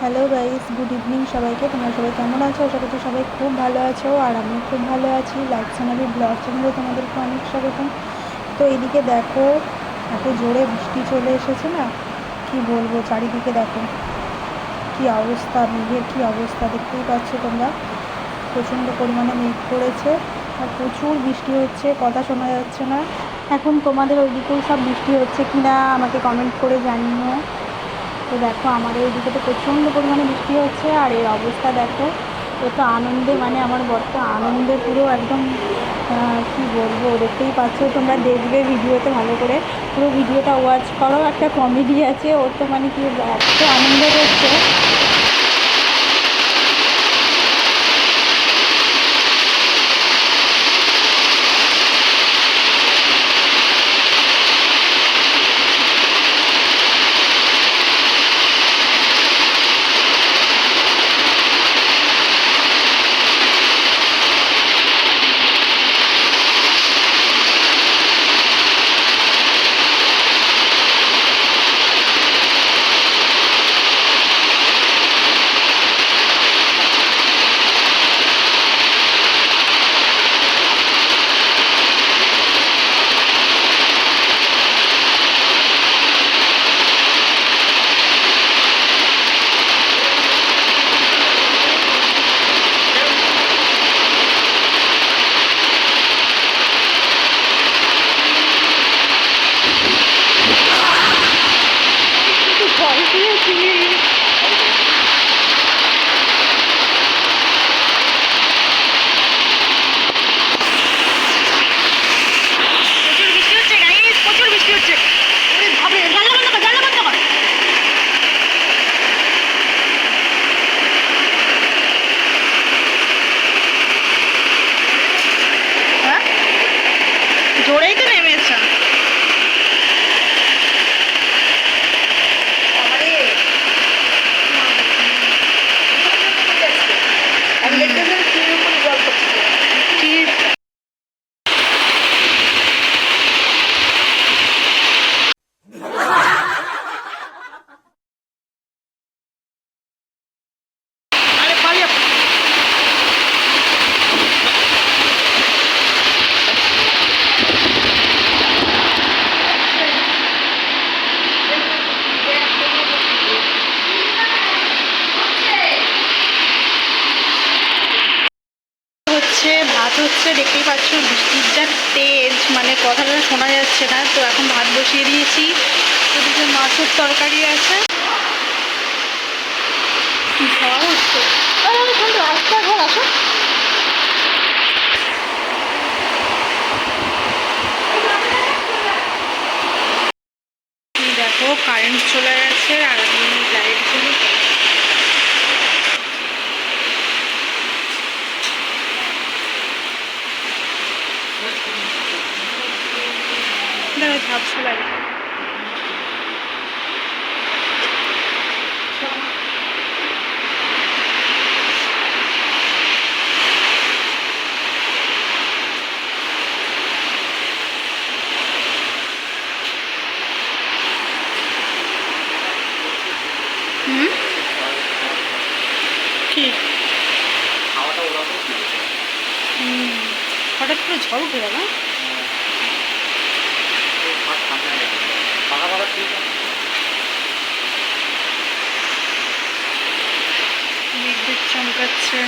Hello guys, good evening সবাইকে। তোমরা সবাই কেমন আছো? আশা করছি সবাই খুব ভালো আছো, আর আমি খুব ভালো আছি। লাইফ চ্যানেলের ব্লগ চ্যানেলে তোমাদেরকে অনেক স্বাগতম। তো এদিকে দেখো, এত জোরে বৃষ্টি চলে এসেছে না, কি বলবো। চারিদিকে দেখো কি অবস্থা, মেঘের কি অবস্থা দেখতেই পাচ্ছ তোমরা। প্রচণ্ড পরিমাণে মেঘ পড়েছে আর প্রচুর বৃষ্টি হচ্ছে, কথা শোনা যাচ্ছে না। এখন তোমাদের ওইদিকেও সব বৃষ্টি হচ্ছে কি না আমাকে কমেন্ট করে জানিও। তো দেখো আমাদের ওইদিকে তো প্রচণ্ড পরিমাণে বৃষ্টি হচ্ছে, আর এর অবস্থা দেখো। এ তো আনন্দে, মানে আমার বর্ত আনন্দে পুরো একদম কি বলবো, দেখতেই পাচ্ছ তোমরা। দেখবে ভিডিওতে ভালো করে, পুরো ভিডিওটা ওয়াচ করো। একটা কমেডি আছে ওর, তো মানে কি এত আনন্দ করছে। জোরেই তো নেমেছে। আরে পালিয়ে হচ্ছে, ভাত হচ্ছে, দেখতেই পাচ্ছ বৃষ্টির যা তেজ, মানে কথাটা শোনা যাচ্ছে না। তো এখন ভাত বসিয়ে দিয়েছি, ওদিকে মাছের তরকারি আছে। ঝড় হচ্ছে, রাস্তা ঘর আসো। দেখো কারেন্ট চলে গেছে, আর আমি লাইট জ্বলে ঝাপসা লাগে। হুম, কি হঠাৎ করে ঝড় উঠে গেল। বিদ্যুৎ চমকাচ্ছে।